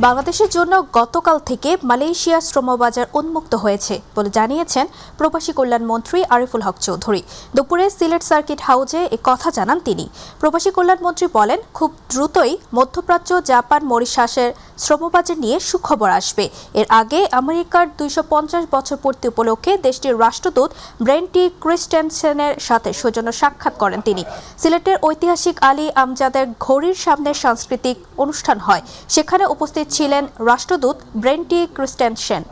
বাংলাদেশের জন্য গতকাল থেকে মালয়েশিয়া শ্রমবাজার উন্মুক্ত হয়েছে বলে জানিয়েছেন প্রবাসী কল্যাণ মন্ত্রী আরিফুল হক চৌধুরী। দুপুরে সিলেট সার্কিট হাউজে এ কথা জানান তিনি। প্রবাসী কল্যাণ মন্ত্রী বলেন, খুব দ্রুতই মধ্যপ্রাচ্য, জাপান, মরিশাসের শ্রমবাজার নিয়ে সুখবর আসবে। এর আগে আমেরিকার 250 বছর পূর্তি উপলক্ষে দেশটির রাষ্ট্রদূত ব্রেন্টি ক্রিস্টেনসেনের সাথে সৌজন্য সাক্ষাৎ করেন তিনি। সিলেটের ঐতিহাসিক আলী আমজাদের ঘড়ির সামনে সাংস্কৃতিক অনুষ্ঠান হয়, সেখানে উপস্থিত ছিলেন রাষ্ট্রদূত ব্রেন্টি ক্রিস্টেনসেন।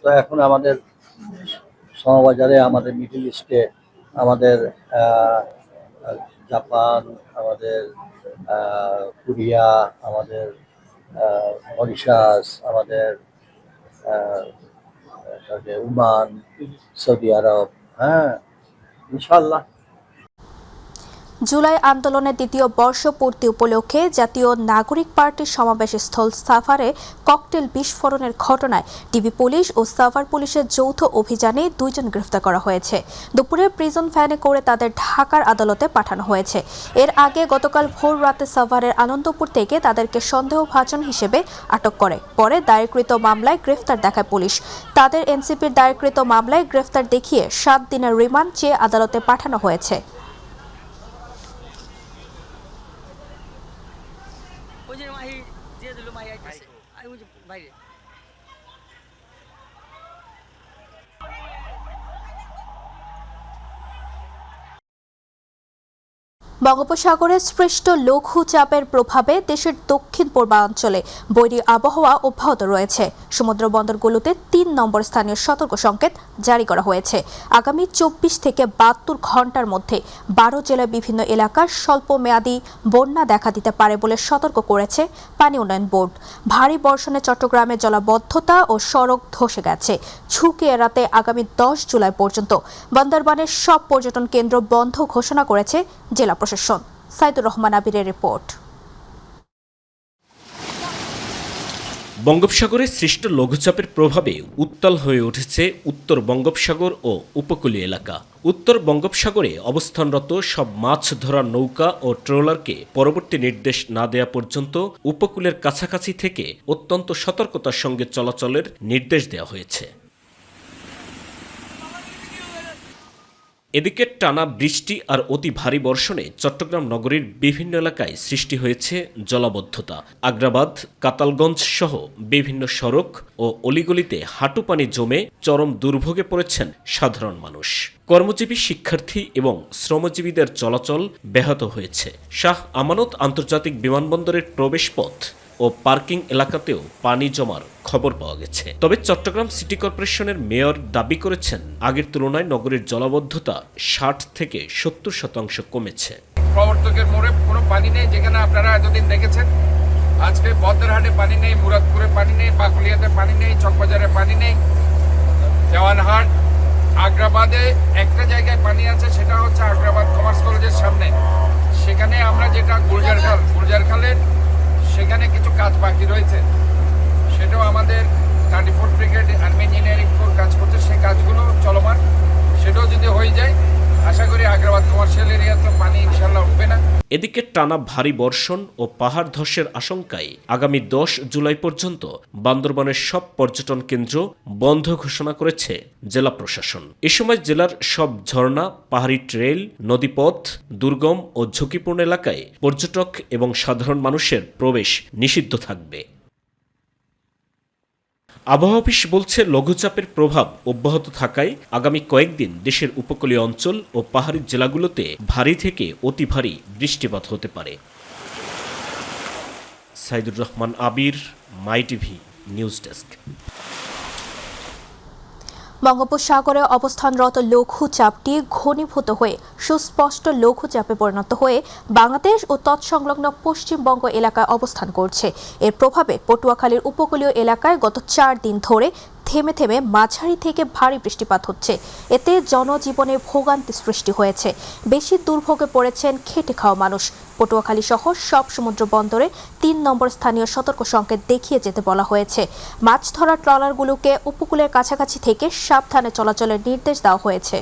তো এখন আমাদের শ্রমবাজারে, আমাদের মিডল ইস্টে, আমাদের জাপান, আমাদের কোরিয়া, আমাদের মরিশাস, আমাদের ওমান, সৌদি আরব, ইনশাআল্লাহ। জুলাই আন্দোলনের দ্বিতীয় বর্ষপূর্তি উপলক্ষে জাতীয় নাগরিক পার্টির সমাবেশস্থল সাভারে ককটেল বিস্ফোরণের ঘটনায় ডিবি পুলিশ ও সাভার পুলিশের যৌথ অভিযানে 2 জন গ্রেফতার করা হয়েছে। দুপুরে প্রিজন ভ্যানে করে তাদের ঢাকার আদালতে পাঠানো হয়েছে। এর আগে গতকাল ভোর রাতে সাভারের আনন্দপুর থেকে তাদেরকে সন্দেহভাজন হিসেবে আটক করে। পরে দায়েরকৃত মামলায় গ্রেফতার দেখায় পুলিশ। তাদের এনসিপির দায়েরকৃত মামলায় গ্রেফতার দেখিয়ে 7 দিনের রিমান্ড চেয়ে আদালতে পাঠানো হয়েছে। বঙ্গোপসাগরে সৃষ্ট লঘুচাপের প্রভাবে দেশের দক্ষিণ পূর্বাঞ্চলে বৈরী আবহাওয়া অব্যাহত রয়েছে। সমুদ্র বন্দরগুলোতে 3 নম্বর স্থানীয় সতর্ক সংকেত জারি করা হয়েছে। আগামী 24 থেকে 72 ঘন্টার মধ্যে 12 জেলার বিভিন্ন এলাকার স্বল্প মেয়াদী বন্যা দেখা দিতে পারে বলে সতর্ক করেছে পানি উন্নয়ন বোর্ড। ভারী বর্ষণে চট্টগ্রামে জলাবদ্ধতা ও সড়ক ধসে গেছে। ঝুঁকি এড়াতে আগামী 10 জুলাই পর্যন্ত বান্দরবানের সব পর্যটন কেন্দ্র বন্ধ ঘোষণা করেছে জেলা প্রশাসন। সাইদুর রহমান আবিরের রিপোর্ট। বঙ্গোপসাগরে সৃষ্ট লঘুচাপের প্রভাবে উত্তাল হয়ে উঠেছে উত্তর বঙ্গোপসাগর ও উপকূলীয় এলাকা। উত্তর বঙ্গোপসাগরে অবস্থানরত সব মাছ ধরার নৌকা ও ট্রলারকে পরবর্তী নির্দেশ না দেয়া পর্যন্ত উপকূলের কাছাকাছি থেকে অত্যন্ত সতর্কতার সঙ্গে চলাচলের নির্দেশ দেওয়া হয়েছে। এদিকে টানা বৃষ্টি আর অতি ভারী বর্ষণে চট্টগ্রাম নগরীর বিভিন্ন এলাকায় সৃষ্টি হয়েছে জলাবদ্ধতা। আগ্রাবাদ, কাতালগঞ্জ সহ বিভিন্ন সড়ক ও অলিগলিতে হাঁটু পানি জমে চরম দুর্ভোগে পড়েছেন সাধারণ মানুষ। কর্মজীবী, শিক্ষার্থী এবং শ্রমজীবীদের চলাচল ব্যাহত হয়েছে। শাহ আমানত আন্তর্জাতিক বিমানবন্দরের প্রবেশপথ ও পার্কিং এলাকাতেও পানি জমার খবর পাওয়া গেছে। তবে চট্টগ্রাম সিটি কর্পোরেশনের মেয়র দাবি করেছেন, আগের তুলনায় নগরীর জলাবদ্ধতা 60 থেকে 70% কমেছে। প্রবর্তকের মোড়ে কোনো পানি নেই, যেখানে আপনারা এতদিন দেখেছেন। আজকে বদ্রহাটে পানি নেই, মুরাদপুরে পানি নেই, বাকুলিয়াতে পানি নেই, চকবাজারে পানি নেই, দেওয়ানহাট, আগ্রাবাদে একটা জায়গায় পানি আছে, সেটা হচ্ছে আগ্রাবাদ কমার্স কলেজের সামনে। সেখানে আমরা যেটা গুলজার খালের সেখানে কিছু কাজ বাকি রয়েছে, সেটাও আমাদের 34 ব্রিগেড আর্মি ইঞ্জিনিয়ারিং কোর কাজ করছে, সেই কাজগুলো চলমান। সেটাও যদি হয়ে যায়, আশা করি আগ্রাবাদ কমার্শিয়াল এরিয়াতে পানি ইনশাল্লাহ উঠবে না। এদিকে টানা ভারী বর্ষণ ও পাহাড় ধসের আশঙ্কায় আগামী 10 জুলাই পর্যন্ত বান্দরবানের সব পর্যটন কেন্দ্র বন্ধ ঘোষণা করেছে জেলা প্রশাসন। এ সময় জেলার সব ঝর্ণা, পাহাড়ি ট্রেল, নদীপথ, দুর্গম ও ঝুঁকিপূর্ণ এলাকায় পর্যটক এবং সাধারণ মানুষের প্রবেশ নিষিদ্ধ থাকবে। আবহাওয়া অফিস বলছে, লঘুচাপের প্রভাব অব্যাহত থাকায় আগামী কয়েকদিন দেশের উপকূলীয় অঞ্চল ও পাহাড়ি জেলাগুলোতে ভারী থেকে অতি ভারী বৃষ্টিপাত হতে পারে। সাইদুর রহমান আবির, মাই টিভি নিউজ ডেস্ক। বঙ্গোপসাগরে অবস্থানরত লঘুচাপটি ঘনীভূত হয়ে সুস্পষ্ট লঘুচাপে পরিণত হয়ে বাংলাদেশ ও তৎসংলগ্ন পশ্চিমবঙ্গ এলাকায় অবস্থান করছে। এর প্রভাবে পটুয়াখালীর উপকূলীয় এলাকায় গত 4 দিন ধরে থেমে থেমে মাঝারি থেকে ভারী বৃষ্টিপাত হচ্ছে। এতে জনজীবনে ভোগান্তি সৃষ্টি হয়েছে। বেশি দুর্ভোগে পড়েছেন খেটে খাওয়া মানুষ। পটুয়াখালী সহ সব সমুদ্র বন্দরে 3 নম্বর স্থানীয় সতর্ক সংকেত দেখিয়ে যেতে বলা হয়েছে। মাছ ধরার ট্রলারগুলোকে উপকূলের কাছাকাছি থেকে সাবধানে চলাচলের নির্দেশ দেওয়া হয়েছে।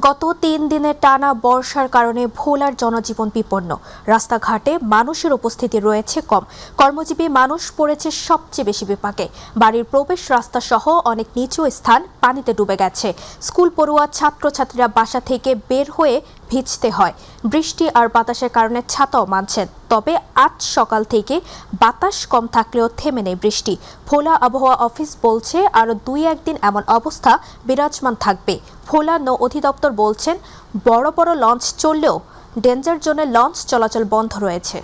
গত 3 দিনের টানা বর্ষার কারণে ভোলার জনজীবন বিপন্ন। রাস্তাঘাটে মানুষের উপস্থিতি রয়েছে কম। কর্মজীবী মানুষ পড়েছে সবচেয়ে বেশি বিপাকে। বাড়ির প্রবেশ রাস্তা সহ অনেক নিচু স্থান পানিতে ডুবে গেছে। স্কুল পড়ুয়া ছাত্রছাত্রীরা বাসা থেকে বের হয়ে ভিজতে হয়। বৃষ্টি আর বাতাসের কারণে ছাতাও মানছেন। তবে আজ সকাল থেকে বাতাস কম থাকলেও থেমে নেই বৃষ্টি। ভোলা আবহাওয়া অফিস বলছে আরও 2-1 দিন এমন অবস্থা বিরাজমান থাকবে। ভোলা নৌ অধিদপ্তর বলছেন বড় বড় লঞ্চ চললেও ডেঞ্জার জোনে লঞ্চ চলাচল বন্ধ রয়েছে।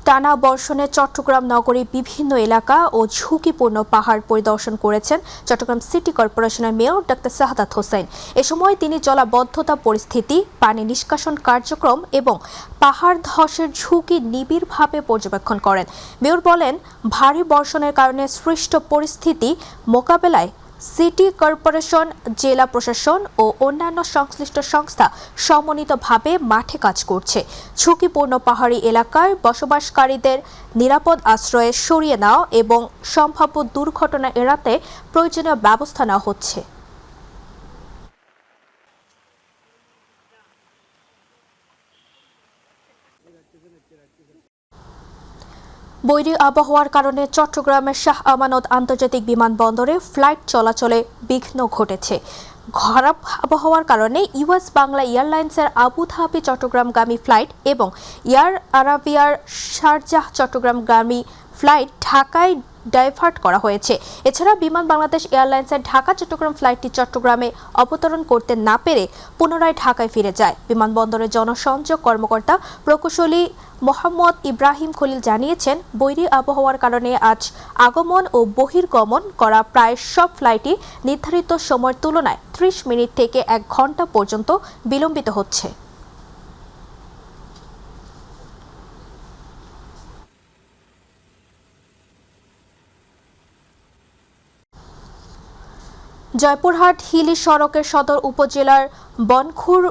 টানা বর্ষণে চট্টগ্রাম নগরীর বিভিন্ন এলাকা ও ঝুঁকিপূর্ণ পাহাড় পরিদর্শন করেছেন চট্টগ্রাম সিটি কর্পোরেশনের মেয়র ডক্টর শাহাদাত হোসেন। এ সময় তিনি জলাবদ্ধতা পরিস্থিতি, পানি নিষ্কাশন কার্যক্রম এবং পাহাড় ধসের ঝুঁকি নিবিড়ভাবে পর্যবেক্ষণ করেন। মেয়র বলেন, ভারী বর্ষণের কারণে সৃষ্ট পরিস্থিতি মোকাবেলায় সিটি কর্পোরেশন, জেলা প্রশাসন ও অন্যান্য সংশ্লিষ্ট সংস্থা সমন্বিতভাবে মাঠে কাজ করছে। ঝুঁকিপূর্ণ পাহাড়ি এলাকায় বসবাসকারীদের নিরাপদ আশ্রয়ে সরিয়ে নেওয়া এবং সম্ভাব্য দুর্ঘটনা এড়াতে প্রয়োজনীয় ব্যবস্থা নেওয়া হচ্ছে। বৈরী আবহাওয়ার কারণে চট্টগ্রামের শাহ আমানত আন্তর্জাতিক বিমানবন্দরে ফ্লাইট চলাচলে বিঘ্ন ঘটেছে। খারাপ আবহাওয়ার কারণে ইউএস বাংলা এয়ারলাইন্সের আবুধাবি চট্টগ্রামগামী ফ্লাইট এবং এয়ার আরাবিয়ার শারজাহ চট্টগ্রামগামী ফ্লাইট ঢাকায় ডাইভার্ট করা হয়েছে। এছাড়া বিমান বাংলাদেশ এয়ারলাইন্সের ঢাকা চট্টগ্রাম ফ্লাইটটি চট্টগ্রামে অবতরণ করতে না পেরে পুনরায় ঢাকায় ফিরে যায়। বিমানবন্দরের জনসংযোগ কর্মকর্তা প্রকৌশলী মোহাম্মদ ইব্রাহিম খলিল জানিয়েছেন, বৈরী আবহাওয়ার কারণে আজ আগমন ও বহির্গমন করা প্রায় সব ফ্লাইটই নির্ধারিত সময়ের তুলনায় 30 মিনিট থেকে 1 ঘন্টা পর্যন্ত বিলম্বিত হচ্ছে। জয়পুরহাট হিলি সড়কের সদর উপজেলার বনখুর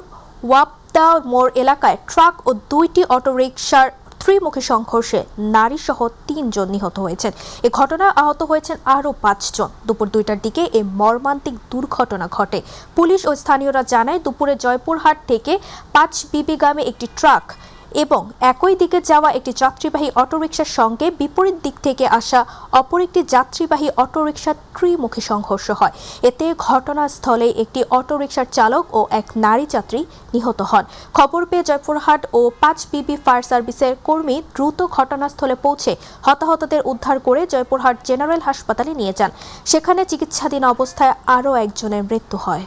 ওয়াপদা মোড় এলাকায় ট্রাক ও 2টি অটোরিকশার ত্রিমুখী সংঘর্ষে নারীসহ 3 জন নিহত হয়েছেন। এ ঘটনায় আহত হয়েছেন আরও 5 জন। দুপুর 2টার দিকে এই মর্মান্তিক দুর্ঘটনা ঘটে। পুলিশ ও স্থানীয়রা জানায়, দুপুরে জয়পুরহাট থেকে 5 বিবিগামী একটি ট্রাক এবং একই দিকে যাওয়া একটি যাত্রীবাহী অটোরিকশার সঙ্গে বিপরীত দিক থেকে আসা অপর একটি যাত্রীবাহী অটোরিকশার ত্রিমুখী সংঘর্ষ হয়। এতে ঘটনাস্থলে একটি অটোরিকশার চালক ও এক নারী যাত্রী নিহত হন। খবর পেয়ে জয়পুরহাট ও 5 বিবি ফায়ার সার্ভিসের কর্মী দ্রুত ঘটনাস্থলে পৌঁছে হতাহতদের উদ্ধার করে জয়পুরহাট জেনারেল হাসপাতালে নিয়ে যান। সেখানে চিকিৎসাধীন অবস্থায় আরও একজনের মৃত্যু হয়।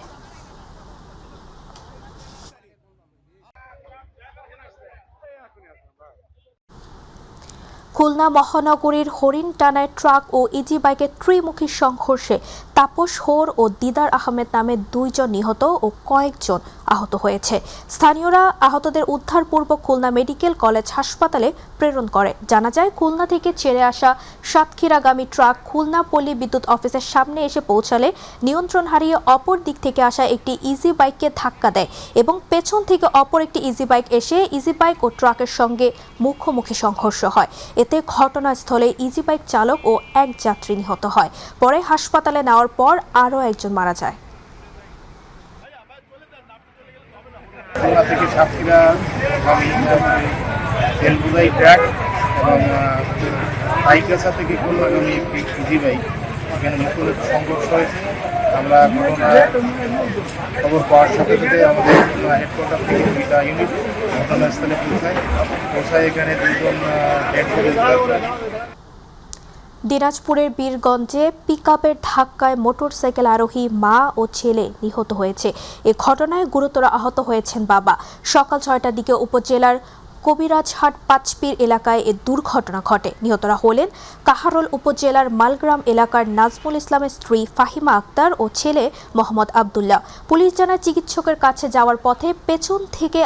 খুলনা মহানগরীর হরিণটানায় ট্রাক ও ইজি বাইকের ত্রিমুখী সংঘর্ষে তাপস হোর ও দিদার আহমেদ নামে 2 জন নিহত ও কয়েকজন আহত হয়েছে। স্থানীয়রা আহতদের উদ্ধারপূর্বক খুলনা মেডিকেল কলেজ হাসপাতালে প্রেরণ করে। জানা যায়, খুলনা থেকে ছেড়ে আসা সাতক্ষীরাগামী ট্রাক খুলনা পল্লী বিদ্যুৎ অফিসের সামনে এসে পৌঁছালে নিয়ন্ত্রণ হারিয়ে অপর দিক থেকে আসা একটি ইজি বাইককে ধাক্কা দেয় এবং পেছন থেকে অপর একটি ইজি বাইক এসে ইজি বাইক ও ট্রাকের সঙ্গে মুখোমুখি সংঘর্ষ হয়। এতে ঘটনাস্থলে ইজি বাইক চালক ও এক যাত্রী নিহত হয়। পরে হাসপাতালে নেওয়ার পর আরও একজন মারা যায়। খুলনা থেকে সাতক্ষীরা তেলবুদাই ট্রাক এবং বাইকাসা থেকে খুলনাগামী একটি ইজি বাইক এখানে মুখোমুখি সংঘর্ষ হয়েছে। আমরা খবর পাওয়ার সাথে সাথে আমাদের হেডকোয়ার্টার থেকে 2টা ইউনিট ঘটনাস্থলে পৌঁছায়। এখানে 2 জন ডেড বডি উদ্ধার করে। দিনাজপুরের বীরগঞ্জে পিকআপের ধাক্কায় মোটরসাইকেল আরোহী মা ও ছেলে নিহত হয়েছে। এ ঘটনায় গুরুতর আহত হয়েছেন বাবা। সকাল 6টার দিকে উপজেলার কবিরাজহাট পাঁচপীর এলাকায় এ দুর্ঘটনা ঘটে। নিহতরা হলেন কাহারোল উপজেলার মালগ্রাম এলাকার নাজমুল ইসলামের স্ত্রী ফাহিমা আক্তার ও ছেলে মোহাম্মদ আবদুল্লাহ। পুলিশ জানায়, চিকিৎসকের কাছে যাওয়ার পথে পেছন থেকে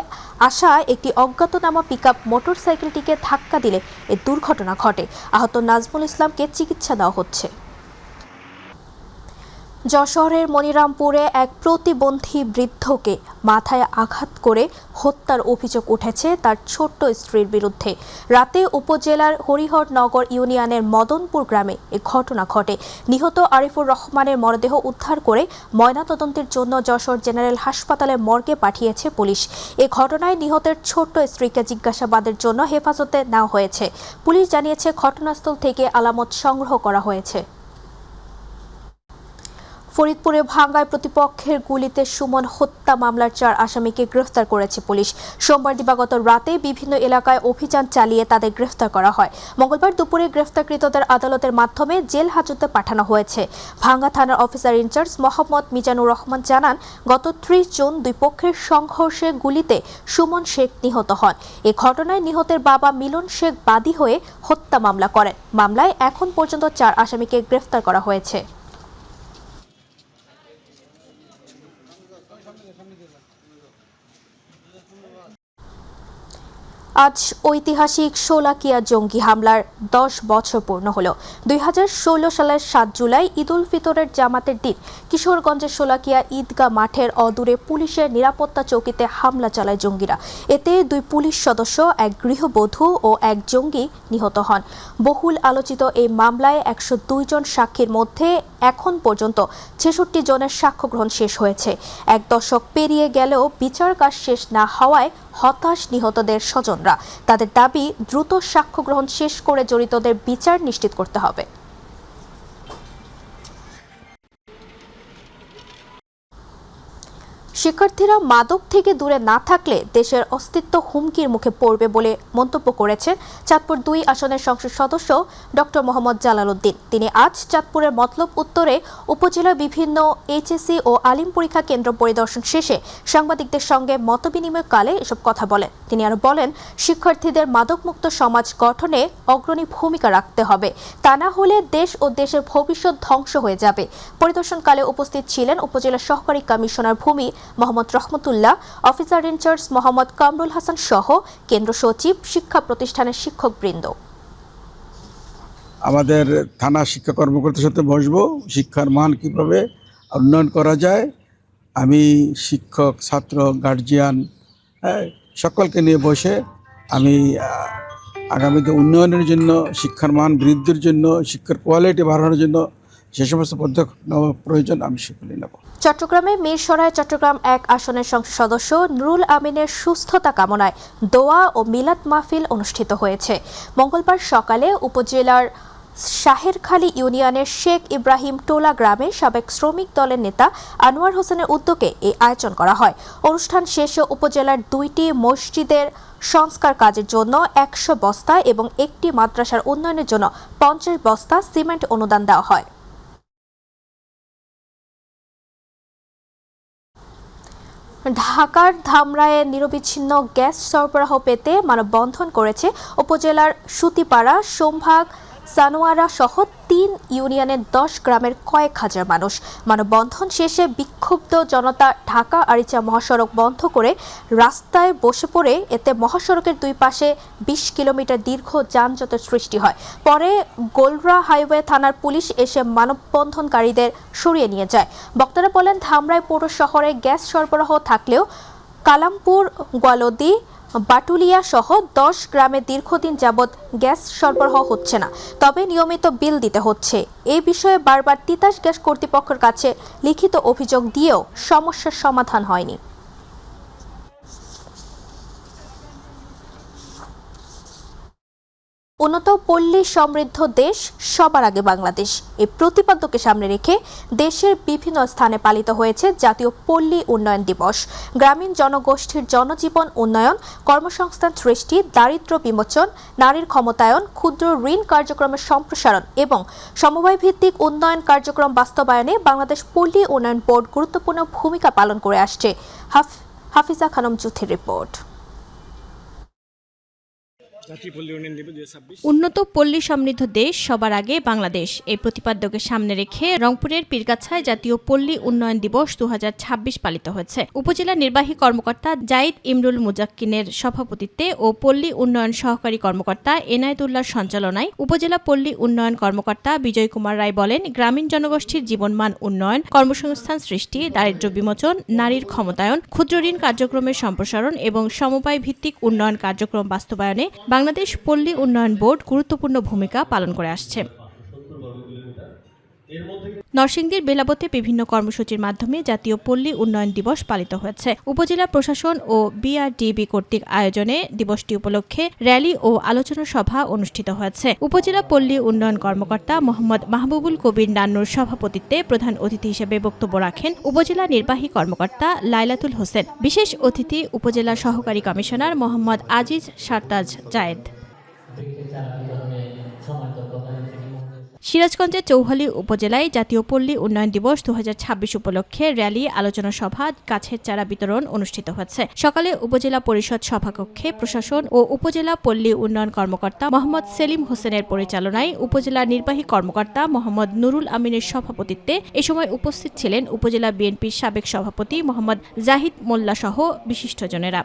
আসা একটি অজ্ঞাতনামা পিকআপ মোটরসাইকেলটিকে ধাক্কা দিলে এ দুর্ঘটনা ঘটে। আহত নাজমুল ইসলামকে চিকিৎসা দেওয়া হচ্ছে। যশোরের মনিরামপুরে এক প্রতিবন্ধী বৃদ্ধকে মাথায় আঘাত করে হত্যার অভিযোগ উঠেছে তার ছোট্ট স্ত্রীর বিরুদ্ধে। রাতে উপজেলার হরিহরনগর ইউনিয়নের মদনপুর গ্রামে এ ঘটনা ঘটে। নিহত আরিফুর রহমানের মরদেহ উদ্ধার করে ময়নাতদন্তের জন্য যশোর জেনারেল হাসপাতালে মর্গে পাঠিয়েছে পুলিশ। এ ঘটনায় নিহতের ছোট্ট স্ত্রীকে জিজ্ঞাসাবাদের জন্য হেফাজতে নেওয়া হয়েছে। পুলিশ জানিয়েছে ঘটনাস্থল থেকে আলামত সংগ্রহ করা হয়েছে। ফরিদপুরে ভাঙ্গায় প্রতিপক্ষের গুলিতে সুমন হত্যা মামলার 4 আসামিকে গ্রেফতার করেছে পুলিশ। সোমবার দিবাগত রাতে বিভিন্ন এলাকায় অভিযান চালিয়ে তাদের গ্রেফতার করা হয়। মঙ্গলবার দুপুরে গ্রেফতারকৃতদের আদালতের মাধ্যমে জেল হাজতে পাঠানো হয়েছে। ভাঙ্গা থানার অফিসার ইনচার্জ মোহাম্মদ মিজানুর রহমান জানান, গত 30 জুন দুই পক্ষের সংঘর্ষে গুলিতে সুমন শেখ নিহত হন। এ ঘটনায় নিহতের বাবা মিলন শেখ বাদী হয়ে হত্যা মামলা করেন। মামলায় এখন পর্যন্ত 4 আসামিকে গ্রেফতার করা হয়েছে। আজ ঐতিহাসিক শোলাকিয়া জঙ্গি হামলার 10 বছর পূর্ণ হলো। 2016 সালের 7 জুলাই ঈদুল ফিতরের জামাতের দিন কিশোরগঞ্জের শোলাকিয়া ঈদগাহ মাঠের অদূরে পুলিশের নিরাপত্তা চৌকিতে হামলা চালায় জঙ্গিরা। এতে 2 পুলিশ সদস্য, এক গৃহবধূ ও এক জঙ্গি নিহত হন। বহুল আলোচিত এই মামলায় 102 জন সাক্ষীর মধ্যে এখন পর্যন্ত 66 জনের সাক্ষ্য গ্রহণ শেষ হয়েছে। 1 দশক পেরিয়ে গেলেও বিচার কাজ শেষ না হওয়ায় হতাশ নিহতদের স্বজনরা। তাদের দাবি, দ্রুত সাক্ষ্য গ্রহণ শেষ করে জড়িতদের বিচার নিশ্চিত করতে হবে। শিক্ষার্থীরা মাদক থেকে দূরে না থাকলে দেশের অস্তিত্ব হুমকির মুখে পড়বে বলে মন্তব্য করেছেন চাঁদপুর 2 আসনের সংসদ সদস্য ডক্টর মোহাম্মদ জালাল উদ্দিন। তিনি আজ চাঁদপুরের মতলব উত্তরে উপজেলার বিভিন্ন এইচএসসি ও আলিম পরীক্ষা কেন্দ্র পরিদর্শন শেষে সাংবাদিকদের সঙ্গে মতবিনিময়কালে এসব কথা বলেন। তিনি আরো বলেন, শিক্ষার্থীদের মাদকমুক্ত সমাজ গঠনে অগ্রণী ভূমিকা রাখতে হবে, তা না হলে দেশ ও দেশের ভবিষ্যৎ ধ্বংস হয়ে যাবে। পরিদর্শনকালে উপস্থিত ছিলেন উপজেলা সহকারী কমিশনার ভূমি মোহাম্মদ রহমতুল্লাহ, অফিসার ইনচার্জ মোহাম্মদ কামরুল হাসান সহ কেন্দ্র সচিব, শিক্ষা প্রতিষ্ঠানের শিক্ষকবৃন্দ। আমাদের থানা শিক্ষা কর্মকর্তার সাথে বসবো, শিক্ষার মান কিভাবে উন্নয়ন করা যায়। আমি শিক্ষক, ছাত্র, গার্জিয়ান সকলকে নিয়ে বসে আমি আগামীতে উন্নয়নের জন্য, শিক্ষার মান বৃদ্ধির জন্য, শিক্ষার কোয়ালিটি বাড়ানোর জন্য যে সমস্ত পদক্ষেপ নেওয়া প্রয়োজন আমি সেগুলি নেব। চট্টগ্রামে মিরসরাই চট্টগ্রাম 1 আসনের সংসদ সদস্য নুরুল আমিনের সুস্থতা কামনায় দোয়া ও মিলাদ মাহফিল অনুষ্ঠিত হয়েছে। মঙ্গলবার সকালে উপজেলার শাহেরখালী ইউনিয়নের শেখ ইব্রাহিম টোলা গ্রামে সাবেক শ্রমিক দলের নেতা আনোয়ার হোসেনের উদ্যোগে এই আয়োজন করা হয়। অনুষ্ঠান শেষে উপজেলার 2টি মসজিদের সংস্কার কাজের জন্য 100 বস্তা এবং একটি মাদ্রাসার উন্নয়নের জন্য 50 বস্তা সিমেন্ট অনুদান দেওয়া হয়। ঢাকার ধামরায়ে নিরবিচ্ছিন্ন গ্যাস সরবরাহ পেতে মানববন্ধন করেছে উপজেলার সুতিপাড়া, সোমভাগ, সানোয়ারা সহ 3 ইউনিয়নের 10 গ্রামের কয়েক হাজার মানুষ। মানববন্ধন শেষে বিক্ষুব্ধ জনতা ঢাকা আরিচা মহাসড়ক বন্ধ করে রাস্তায় বসে পড়ে। এতে মহাসড়কের 2 পাশে 20 কিলোমিটার দীর্ঘ যানজটের সৃষ্টি হয়। পরে গোলরা হাইওয়ে থানার পুলিশ এসে মানববন্ধনকারীদের সরিয়ে নিয়ে যায়। বক্তারা বলেন, ধামরাই পৌর শহরে গ্যাস সরবরাহ থাকলেও কালামপুর, গোয়ালদি, বাটুলিয়া সহ 10 গ্রামে দীর্ঘদিন যাবৎ গ্যাস সরবরাহ হচ্ছে না, তবে নিয়মিত বিল দিতে হচ্ছে। এই বিষয়ে বারবার তিতাস গ্যাস কর্তৃপক্ষের কাছে লিখিত অভিযোগ দিয়েও সমস্যার সমাধান হয়নি। উন্নত পল্লী সমৃদ্ধ দেশ সবার আগে বাংলাদেশ, এই প্রতিপাদ্যকে সামনে রেখে দেশের বিভিন্ন স্থানে পালিত হয়েছে জাতীয় পল্লী উন্নয়ন দিবস। গ্রামীণ জনগোষ্ঠীর জনজীবন উন্নয়ন, কর্মসংস্থান সৃষ্টি, দারিদ্র্য বিমোচন, নারীর ক্ষমতায়ন, ক্ষুদ্র ঋণ কার্যক্রমের সম্প্রসারণ এবং সমবায় ভিত্তিক উন্নয়ন কার্যক্রম বাস্তবায়নে বাংলাদেশ পল্লী উন্নয়ন বোর্ড গুরুত্বপূর্ণ ভূমিকা পালন করে আসছে। হাফিজা খানম জুথির রিপোর্ট। উন্নত পল্লী সমৃদ্ধ দেশ সবার আগে বাংলাদেশ এই প্রতিপাদ্যকে সামনে রেখে রংপুরের পীরগাছায় জাতীয় পল্লী উন্নয়ন দিবস 2026 পালিত হয়েছে। উপজেলা নির্বাহী কর্মকর্তা জাইদ ইমরুল মুজাক্কিনের সভাপতিত্বে ও পল্লী উন্নয়ন সহকারী কর্মকর্তা এনায়েতুল্লাহর সঞ্চালনায় উপজেলা পল্লী উন্নয়ন কর্মকর্তা বিজয় কুমার রায় বলেন, গ্রামীণ জনগোষ্ঠীর জীবনমান উন্নয়ন, কর্মসংস্থান সৃষ্টি, দারিদ্র্য বিমোচন, নারীর ক্ষমতায়ন, ক্ষুদ্র ঋণ কার্যক্রমের সম্প্রসারণ এবং সমবায় ভিত্তিক উন্নয়ন কার্যক্রম বাস্তবায়নে বাংলাদেশ পল্লী উন্নয়ন বোর্ড গুরুত্বপূর্ণ ভূমিকা পালন করে আসছে। নরসিংদীর বেলাবতে বিভিন্ন কর্মসূচির মাধ্যমে জাতীয় পল্লী উন্নয়ন দিবস পালিত হয়েছে। উপজেলা প্রশাসন ও বিআরডিবি কর্তৃক আয়োজনে দিবসটি উপলক্ষে র্যালি ও আলোচনা সভা অনুষ্ঠিত হয়েছে। উপজেলা পল্লী উন্নয়ন কর্মকর্তা মোহাম্মদ মাহবুবুল কবির নান্নুর সভাপতিত্বে প্রধান অতিথি হিসেবে বক্তব্য রাখেন উপজেলা নির্বাহী কর্মকর্তা লাইলাতুল হোসেন। বিশেষ অতিথি উপজেলা সহকারী কমিশনার মোহাম্মদ আজিজ সারতাজ জায়েদ। সিরাজগঞ্জের চৌহালি উপজেলায় জাতীয় পল্লী উন্নয়ন দিবস 2026 উপলক্ষে র্যালি, আলোচনা সভা, গাছের চারা বিতরণ অনুষ্ঠিত হয়েছে। সকালে উপজেলা পরিষদ সভাকক্ষে প্রশাসন ও উপজেলা পল্লী উন্নয়ন কর্মকর্তা মোহাম্মদ সেলিম হোসেনের পরিচালনায় উপজেলা নির্বাহী কর্মকর্তা মোহাম্মদ নুরুল আমিনের সভাপতিত্বে এ সময় উপস্থিত ছিলেন উপজেলা বিএনপির সাবেক সভাপতি মোহাম্মদ জাহিদ মোল্লা সহ বিশিষ্টজনেরা।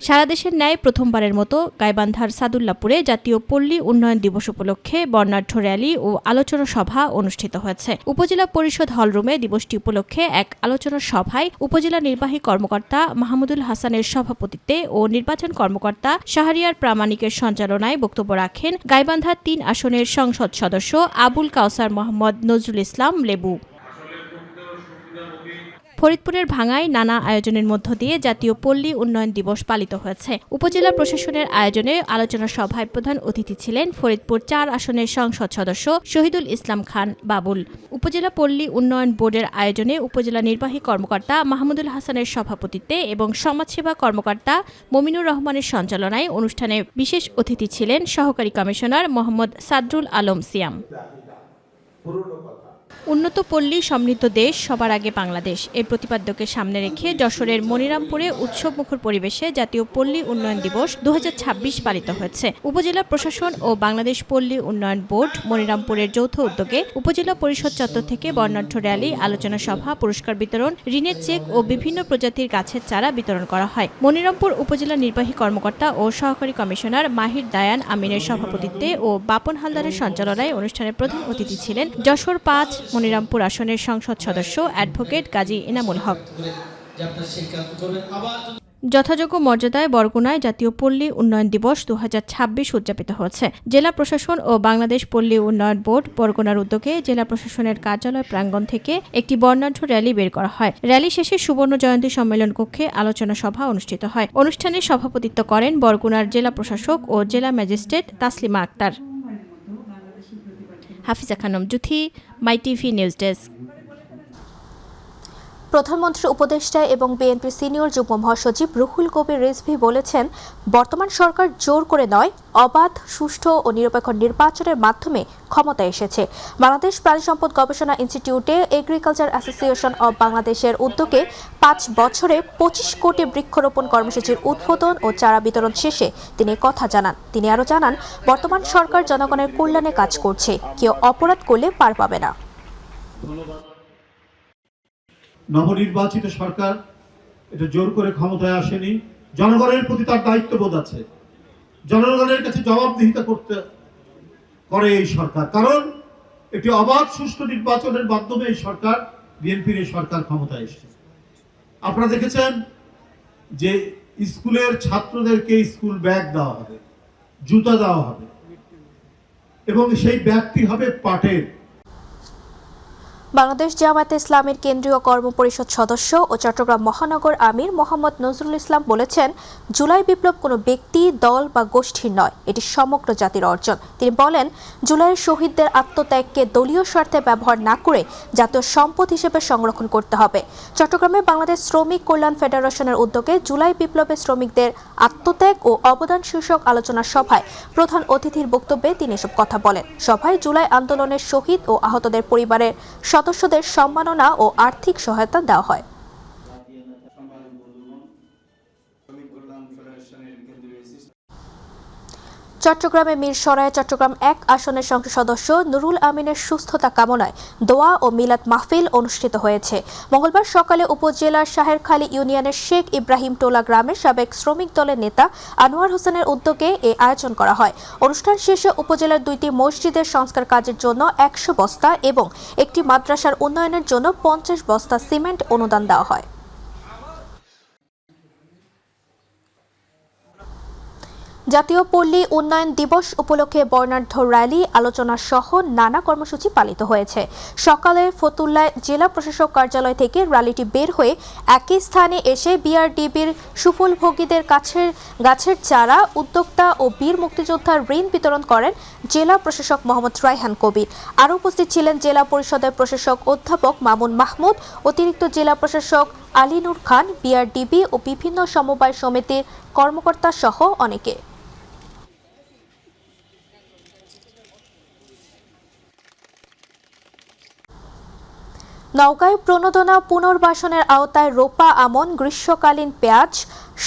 সারা দেশের ন্যায় প্রথমবারের মতো গাইবান্ধার সাদুল্লাপুরে জাতীয় পল্লী উন্নয়ন দিবস উপলক্ষে বর্ণাঢ্য র্যালি ও আলোচনা সভা অনুষ্ঠিত হয়েছে। উপজেলা পরিষদ হলরুমে দিবসটি উপলক্ষে এক আলোচনা সভায় উপজেলা নির্বাহী কর্মকর্তা মাহমুদুল হাসানের সভাপতিত্বে ও নির্বাচন কর্মকর্তা শাহরিয়ার প্রামাণিকের সঞ্চালনায় বক্তব্য রাখেন গাইবান্ধা ৩ আসনের সংসদ সদস্য আবুল কাউসার মোহাম্মদ নজরুল ইসলাম লেবু। ফরিদপুরের ভাঙ্গায় নানা আয়োজনের মধ্য দিয়ে জাতীয় পল্লী উন্নয়ন দিবস পালিত হয়েছে। উপজেলা প্রশাসনের আয়োজনে আলোচনা সভায় প্রধান অতিথি ছিলেন ফরিদপুর ৪ আসনের সংসদ সদস্য শহীদুল ইসলাম খান বাবুল। উপজেলা পল্লী উন্নয়ন বোর্ডের আয়োজনে উপজেলা নির্বাহী কর্মকর্তা মাহমুদুল হাসানের সভাপতিত্বে এবং সমাজসেবা কর্মকর্তা মমিনুর রহমানের সঞ্চালনায় অনুষ্ঠানে বিশেষ অতিথি ছিলেন সহকারী কমিশনার মোহাম্মদ সাদরুল আলম সিয়াম। উন্নত পল্লী সমৃদ্ধ দেশ সবার আগে বাংলাদেশ এই প্রতিপাদ্যকে সামনে রেখে যশোরের মনিরামপুরে উৎসবমুখর পরিবেশে জাতীয় পল্লী উন্নয়ন দিবস 2026 পালিত হয়েছে। উপজেলা প্রশাসন ও বাংলাদেশ পল্লী উন্নয়ন বোর্ড মনিরামপুরের যৌথ উদ্যোগে উপজেলা পরিষদ চত্বর থেকে বর্ণাঢ্য র্যালি, আলোচনা সভা, পুরস্কার বিতরণ, ঋণের চেক ও বিভিন্ন প্রজাতির গাছের চারা বিতরণ করা হয়। মনিরামপুর উপজেলা নির্বাহী কর্মকর্তা ও সহকারী কমিশনার মাহির দায়ান আমিনের সভাপতিত্বে ও বাপন হালদারের সঞ্চালনায় অনুষ্ঠানে প্রধান অতিথি ছিলেন যশোর ৫ মনিরামপুর আসনের সংসদ সদস্য অ্যাডভোকেট গাজী ইনামুল হক। যথাযোগ্য মর্যাদায় বরগুনায় জাতীয় পল্লী উন্নয়ন দিবস 2026 উদযাপিত হয়েছে। জেলা প্রশাসন ও বাংলাদেশ পল্লী উন্নয়ন বোর্ড বরগুনার উদ্যোগে জেলা প্রশাসনের কার্যালয় প্রাঙ্গণ থেকে একটি বর্ণাঢ্য র্যালি বের করা হয়। র্যালি শেষে সুবর্ণ জয়ন্তী সম্মেলন কক্ষে আলোচনা সভা অনুষ্ঠিত হয়। অনুষ্ঠানে সভাপতিত্ব করেন বরগুনার জেলা প্রশাসক ও জেলা ম্যাজিস্ট্রেট তাসলিমা আক্তার। হাফিজা খানম জুথি, মাই টিভি নিউজ ডেস্ক। প্রধানমন্ত্রীর উপদেষ্টা এবং বিএনপির সিনিয়র যুগ্ম মহাসচিব রুহুল কবির রিজভী বলেছেন, বর্তমান সরকার জোর করে নয়, অবাধ, সুষ্ঠু ও নিরপেক্ষ নির্বাচনের মাধ্যমে ক্ষমতায় এসেছে। বাংলাদেশ প্রাণী সম্পদ গবেষণা ইনস্টিটিউটে এগ্রিকালচার অ্যাসোসিয়েশন অব বাংলাদেশের উদ্যোগে ৫ বছরে ২৫ কোটি বৃক্ষরোপণ কর্মসূচির উদ্বোধন ও চারা বিতরণ শেষে তিনি কথা জানান। তিনি আরও জানান, বর্তমান সরকার জনগণের কল্যাণে কাজ করছে, কেউ অপরাধ করলে পার পাবে না। নবনির্বাচিত সরকার এটা জোর করে ক্ষমতায় আসেনি, জনগণের প্রতি তার দায়িত্ববোধ আছে, জনগণের কাছে জবাবদিহিতা করে এই সরকার। কারণ একটি অবাধ সুষ্ঠু নির্বাচনের মাধ্যমে এই সরকার, বিএনপির এই সরকার ক্ষমতায় এসেছে। আপনারা দেখেছেন যে স্কুলের ছাত্রদেরকে স্কুল ব্যাগ দেওয়া হবে, জুতা দেওয়া হবে এবং সেই ব্যাগটি হবে পাটের। বাংলাদেশ জামায়াতে ইসলামীর কেন্দ্রীয় কর্মপরিষদ সদস্য ও চট্টগ্রাম মহানগর আমির মোহাম্মদ নজরুল ইসলাম বলেছেন, জুলাই বিপ্লব কোনো ব্যক্তি, দল বা গোষ্ঠীর নয়, এটি সমগ্র জাতির অর্জন। তিনি বলেন, জুলাইয়ের শহীদদের আত্মত্যাগকে দলীয় স্বার্থে ব্যবহার না করে জাতীয় সম্পদ হিসেবে সংরক্ষণ করতে হবে। চট্টগ্রামে বাংলাদেশ শ্রমিক কল্যাণ ফেডারেশনের উদ্যোগে জুলাই বিপ্লবে শ্রমিকদের আত্মত্যাগ ও অবদান শীর্ষক আলোচনা সভায় প্রধান অতিথির বক্তব্যে তিনি এসব কথা বলেন। সভায় জুলাই আন্দোলনের শহীদ ও আহতদের পরিবারের সদস্যদের সম্মাননা ও আর্থিক সহায়তা দেওয়া হয়। চট্টগ্রামে মিরসরাইয়ে চট্টগ্রাম ১ আসনের সংসদ সদস্য নুরুল আমিনের সুস্থতা কামনায় দোয়া ও মিলাদ মাহফিল অনুষ্ঠিত হয়েছে। মঙ্গলবার সকালে উপজেলার শাহেরখালী ইউনিয়নের শেখ ইব্রাহিম টোলা গ্রামের সাবেক শ্রমিক দলের নেতা আনোয়ার হোসেনের উদ্যোগে এই আয়োজন করা হয়। অনুষ্ঠান শেষে উপজেলার 2টি মসজিদের সংস্কার কাজের জন্য 100 বস্তা এবং একটি মাদ্রাসার উন্নয়নের জন্য 50 বস্তা সিমেন্ট অনুদান দেওয়া হয়। জাতীয় পল্লী উন্নয়ন দিবস উপলক্ষে বর্ণাঢ্য র্যালি, আলোচনা সহ নানা কর্মসূচি পালিত হয়েছে। সকালে ফতুল্লায় জেলা প্রশাসক কার্যালয় থেকে র্যালিটি বের হয়ে একই স্থানে এসে বিআরডিবির সুফলভোগীদের গাছের চারা, উদ্যোক্তা ও বীর মুক্তিযোদ্ধার ঋণ বিতরণ করেন জেলা প্রশাসক মোহাম্মদ রায়হান কবির। আরও উপস্থিত ছিলেন জেলা পরিষদের প্রশাসক অধ্যাপক মামুন মাহমুদ, অতিরিক্ত জেলা প্রশাসক আলী নূর খান, বিআরডিবি ও বিভিন্ন সমবায় সমিতির কর্মকর্তা সহ অনেকে। নওগাঁয় প্রণোদনা পুনর্বাসনের আওতায় রোপা আমন, গ্রীষ্মকালীন পেঁয়াজ,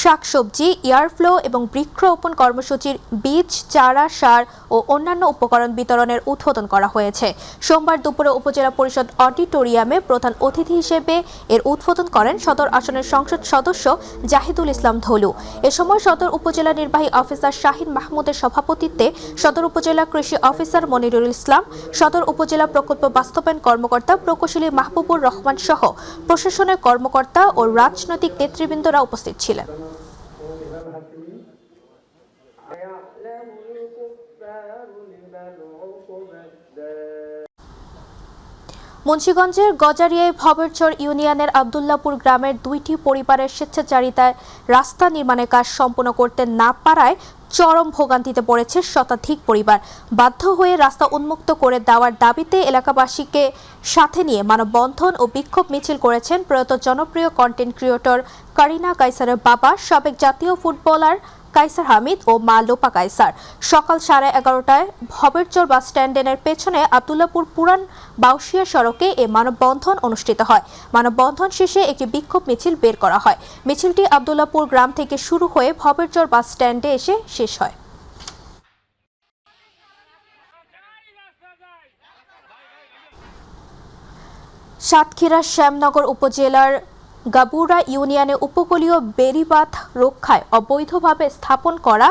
শাকসবজি, এয়ারফ্লো এবং বৃক্ষরোপণ কর্মসূচির বীজ, চারা, সার ও অন্যান্য উপকরণ বিতরণের উদ্বোধন করা হয়েছে। সোমবার দুপুরে উপজেলা পরিষদ অডিটোরিয়ামে প্রধান অতিথি হিসেবে এর উদ্বোধন করেন সদর আসনের সংসদ সদস্য জাহিদুল ইসলাম ধলু। এ সময় সদর উপজেলা নির্বাহী অফিসার শাহিন মাহমুদের সভাপতিত্বে সদর উপজেলা কৃষি অফিসার মনিরুল ইসলাম, সদর উপজেলা প্রকল্প বাস্তবায়ন কর্মকর্তা প্রকৌশলী মাহবুবুর রহমান সহ প্রশাসনের কর্মকর্তা ও রাজনৈতিক নেতৃবৃন্দরা উপস্থিত ছিলেন। মুন্সিগঞ্জের গজারিয়ায় ভবেরচর ইউনিয়নের আবদুল্লাপুর গ্রামের 2টি পরিবারের স্বেচ্ছাচারিতায় রাস্তা নির্মাণের কাজ সম্পন্ন করতে না পারায় চরম ভোগান্তিতে পড়েছে শতাধিক পরিবার। বাধ্য হয়ে রাস্তা উন্মুক্ত করে দেওয়ার দাবিতে এলাকাবাসীকে সাথে নিয়ে মানববন্ধন ও বিক্ষোভ মিছিল করেছেন প্রয়াত জনপ্রিয় কন্টেন্ট ক্রিয়েটর কারিনা কায়সারের বাবা, সাবেক জাতীয় ফুটবলার কায়সার হামিদ ও মা লোপা কায়সার। সকাল 11:30টায় ভবেরচর বাস স্ট্যান্ডের পেছনে আবদুল্লাপুর পুরান বাউশিয়া সড়কে এ মানববন্ধন অনুষ্ঠিত হয়। মানববন্ধন শেষে একটি বিক্ষোভ মিছিল বের করা হয়। মিছিলটি আবদুল্লাপুর গ্রাম থেকে শুরু হয়ে ভবেরচর বাস স্ট্যান্ডে এসে শেষ হয়। সাতক্ষীরার শ্যামনগর উপজেলার গাবুরা ইউনিয়নে উপকূলীয় বেড়িবাঁধ রক্ষায় অবৈধভাবে স্থাপন করা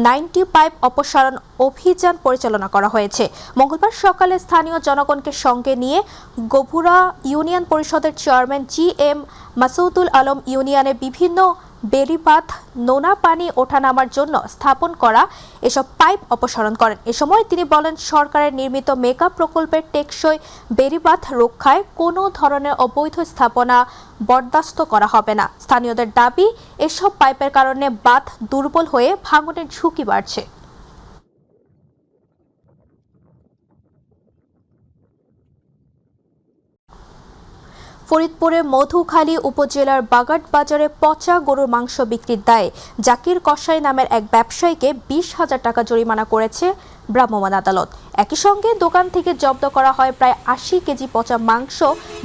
90 পাইপ অপসারণ অভিযান পরিচালনা করা হয়েছে। মঙ্গলবার সকালে স্থানীয় জনগণকে সঙ্গে নিয়ে গভুরা ইউনিয়ন পরিষদের চেয়ারম্যান GM মাসুদুল আলম ইউনিয়নে বিভিন্ন বেড়িবাঁধ নোনা পানি ওঠানামার জন্য স্থাপন করা এসব পাইপ অপসারণ করেন। এ সময় তিনি বলেন, সরকারের নির্মিত মেগা প্রকল্পের টেকসই বেড়িবাঁধ রক্ষায় কোনো ধরনের অবৈধ স্থাপনা বরদাস্ত করা হবে না। স্থানীয়দের দাবি, এসব পাইপের কারণে বাঁধ দুর্বল হয়ে ভাঙনের ঝুঁকি বাড়ছে। ফরিদপুরে মধুখালী উপজেলার বাগাট বাজারে পচা গরুর মাংস বিক্রির দায়ে জাকির কসাই নামের এক ব্যবসায়ীকে 20,000 টাকা জরিমানা করেছে ভ্রাম্যমাণ আদালত। একই সঙ্গে দোকান থেকে জব্দ করা হয় প্রায় 80 কেজি পচা মাংস,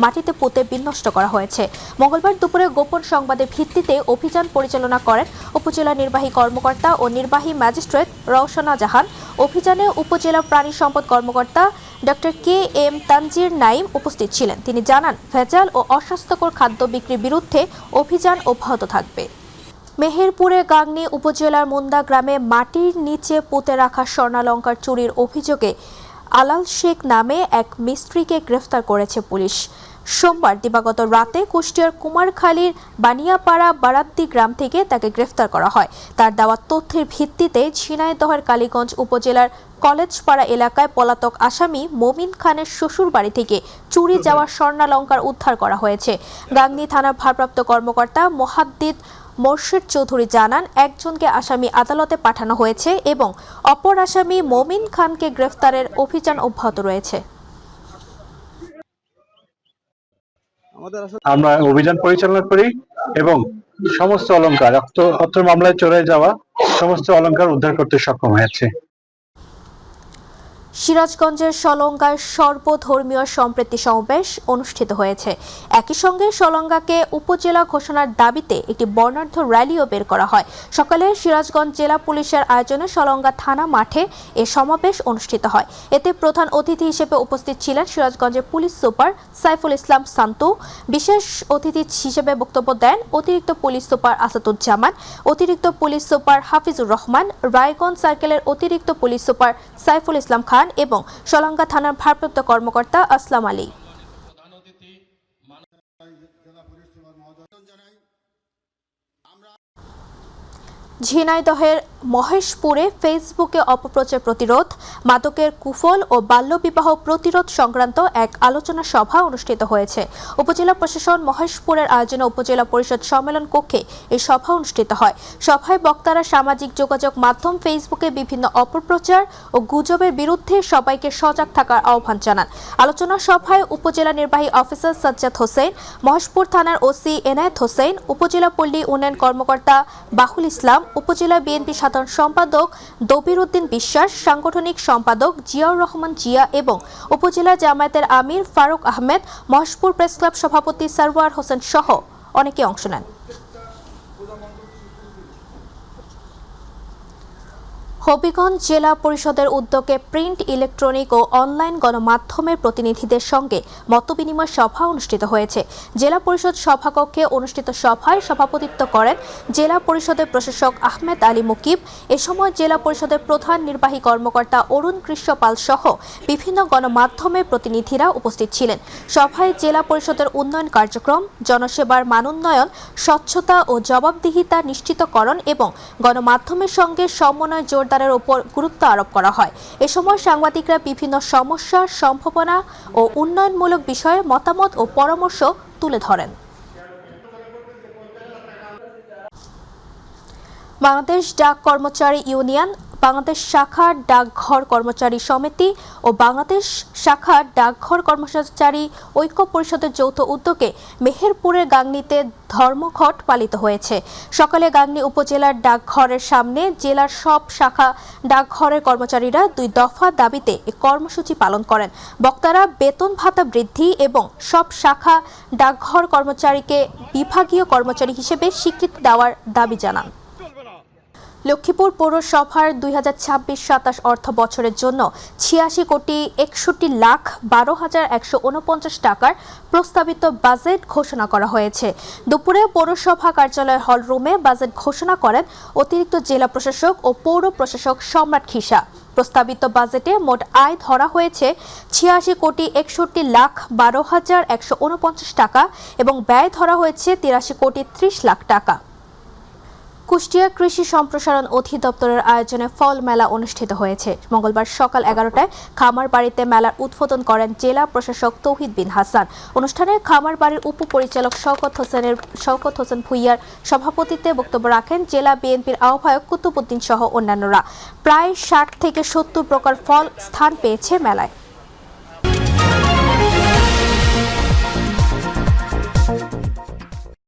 মাটিতে পুঁতে বিনষ্ট করা হয়েছে। মঙ্গলবার দুপুরে গোপন সংবাদের ভিত্তিতে অভিযান পরিচালনা করেন উপজেলা নির্বাহী কর্মকর্তা ও নির্বাহী ম্যাজিস্ট্রেট রওশনা জাহান। অভিযানে উপজেলা প্রাণী সম্পদ কর্মকর্তা ডক্টর KM তানজির নাইম উপস্থিত ছিলেন। তিনি জানান, ভেজাল ও অস্বাস্থ্যকর খাদ্য বিক্রির বিরুদ্ধে অভিযান অব্যাহত থাকবে। মেহেরপুরে গাংনী উপজেলার মুন্দা গ্রামে মাটির নিচে পুঁতে রাখা স্বর্ণালংকার চুরির অভিযোগে আলাল শেখ নামে এক মিস্ত্রিকে গ্রেফতার করেছে পুলিশ। সোমবার দিবাগত রাতে কুষ্টিয়ার কুমারখালীর বানিয়াপাড়া বারাদ্দি গ্রাম থেকে তাকে গ্রেফতার করা হয়। তার দেওয়া তথ্যের ভিত্তিতে ঝিনাইদহের কালীগঞ্জ উপজেলার কলেজপাড়া এলাকায় পলাতক আসামি মমিন খানের শ্বশুর বাড়ি থেকে চুরি যাওয়া স্বর্ণালংকার উদ্ধার করা হয়েছে। গাংনী থানার ভারপ্রাপ্ত কর্মকর্তা মোহাদ্দিদ মোর্শেদ চৌধুরী জানান, একজনকে আসামি আদালতে পাঠানো হয়েছে এবং অপর আসামি মমিন খানকে গ্রেফতারের অভিযান অব্যাহত রয়েছে। আমরা অভিযান পরিচালনা করি এবং সমস্ত অলংকার অর্থ মামলায় চলে যাওয়া সমস্ত অলংকার উদ্ধার করতে সক্ষম হয়েছে। সিরাজগঞ্জের সলঙ্গায় সর্বধর্মীয় সম্প্রীতি সমাবেশ অনুষ্ঠিত হয়েছে। একই সঙ্গে সলঙ্গাকে উপজেলা ঘোষণার দাবিতে একটি বর্ণাঢ্য র্যালিও বের করা হয়। সকালে সিরাজগঞ্জ জেলা পুলিশের আয়োজনে সলঙ্গা থানা মাঠে এ সমাবেশ অনুষ্ঠিত হয়। এতে প্রধান অতিথি হিসেবে উপস্থিত ছিলেন সিরাজগঞ্জের পুলিশ সুপার সাইফুল ইসলাম শান্তু। বিশেষ অতিথি হিসেবে বক্তব্য দেন অতিরিক্ত পুলিশ সুপার আসাদুজ্জামান, অতিরিক্ত পুলিশ সুপার হাফিজুর রহমান, রায়গঞ্জ সার্কেলের অতিরিক্ত পুলিশ সুপার সাইফুল ইসলাম খান এবং সলঙ্গা থানার ভারপ্রাপ্ত কর্মকর্তা আসলাম আলী। ঝিনাইদহের মহেশপুরে ফেসবুকে অপপ্রচার প্রতিরোধ, মাদকের কুফল ও বাল্যবিবাহ প্রতিরোধ সংক্রান্ত এক আলোচনা সভা অনুষ্ঠিত হয়েছে। উপজেলা প্রশাসন মহেশপুরের আয়োজনে উপজেলা পরিষদ সম্মেলন কক্ষে এই সভা অনুষ্ঠিত হয়। সভায় বক্তারা সামাজিক যোগাযোগ মাধ্যম ফেসবুকে বিভিন্ন অপপ্রচার ও গুজবের বিরুদ্ধে সবাইকে সজাগ থাকার আহ্বান জানান। আলোচনা সভায় উপজেলা নির্বাহী অফিসার সাজ্জাদ হোসেন, মহেশপুর থানার ওসি এনায়েত হোসেন, উপজেলা পল্লী উন্নয়ন কর্মকর্তা বাহুল ইসলাম, উপজেলা বিএনপি সাধারণ সম্পাদক দবির উদ্দিন বিশ্বাস, সাংগঠনিক সম্পাদক জিয়াউর রহমান জিয়া এবং উপজেলা জামায়াতের আমির ফারুক আহমেদ, মহেশপুর প্রেস ক্লাব সভাপতি সারওয়ার হোসেন সহ অনেকে অংশ নেন। হবিগঞ্জ জেলা পরিষদের উদ্যোগে প্রিন্ট, ইলেকট্রনিক ও অনলাইন গণমাধ্যমের প্রতিনিধিদের সঙ্গে মতবিনিময় সভা অনুষ্ঠিত হয়েছে। জেলা পরিষদ সভাকক্ষে অনুষ্ঠিত সভায় সভাপতিত্ব করেন জেলা পরিষদের প্রশাসক আহমেদ আলী মুকিব। এ সময় জেলা পরিষদের প্রধান নির্বাহী কর্মকর্তা অরুণ কৃষ্ণ পাল সহ বিভিন্ন গণমাধ্যমের প্রতিনিধিরা উপস্থিত ছিলেন। সভায় জেলা পরিষদের উন্নয়ন কার্যক্রম, জনসেবার মানোন্নয়ন, স্বচ্ছতা ও জবাবদিহিতা নিশ্চিতকরণ এবং গণমাধ্যমের সঙ্গে সমন্বয় জোরদারের উপর গুরুত্ব আরোপ করা হয়। এ সময় সাংবাদিকরা বিভিন্ন সমস্যা, সম্ভাবনা ও উন্নয়নমূলক বিষয়ে মতামত ও পরামর্শ তুলে ধরেন। বাংলাদেশ ডাক কর্মচারী ইউনিয়ন, বাংলাদেশ শাখা ডাকঘর কর্মচারী সমিতি ও বাংলাদেশ শাখা ডাকঘর কর্মচারী ঐক্য পরিষদের যৌথ উদ্যোগে মেহেরপুরের গাংনীতে ধর্মঘট পালিত হয়েছে। সকালে গাংনী উপজেলার ডাকঘরের সামনে জেলার সব শাখা ডাকঘরের কর্মচারীরা 2 দফা দাবিতে এ কর্মসূচি পালন করেন। বক্তারা বেতন ভাতা বৃদ্ধি এবং সব শাখা ডাকঘর কর্মচারীকে বিভাগীয় কর্মচারী হিসেবে স্বীকৃতি দেওয়ার দাবি জানান। লক্ষ্মীপুর পৌরসভার 2026-27 অর্থ বছরের জন্য 86,61,12,149 টাকার প্রস্তাবিত বাজেট ঘোষণা করা হয়েছে। দুপুরে পৌরসভা কার্যালয় হল রুমে বাজেট ঘোষণা করেন অতিরিক্ত জেলা প্রশাসক ও পৌর প্রশাসক সম্রাট খিসা। প্রস্তাবিত বাজেটে মোট আয় ধরা হয়েছে 86,61,12,149 টাকা এবং ব্যয় ধরা হয়েছে 83,30,00,000 টাকা। কুষ্টিয়া কৃষি সম্প্রসারণ অধিদপ্তরের আয়োজনে ফল মেলা অনুষ্ঠিত হয়েছে। মঙ্গলবার সকাল 11টায় খামারবাড়িতে মেলার উদ্বোধন করেন জেলা প্রশাসক তৌহিদ বিন হাসান। অনুষ্ঠানে খামারবাড়ির উপপরিচালক শওকত হোসেন ভুইয়ার সভাপতিত্বে বক্তব্য রাখেন জেলা বিএনপির আহ্বায়ক কুতুবউদ্দিন সহ অন্যান্যরা। প্রায় 60 থেকে 70 প্রকার ফল স্থান পেয়েছে মেলায়।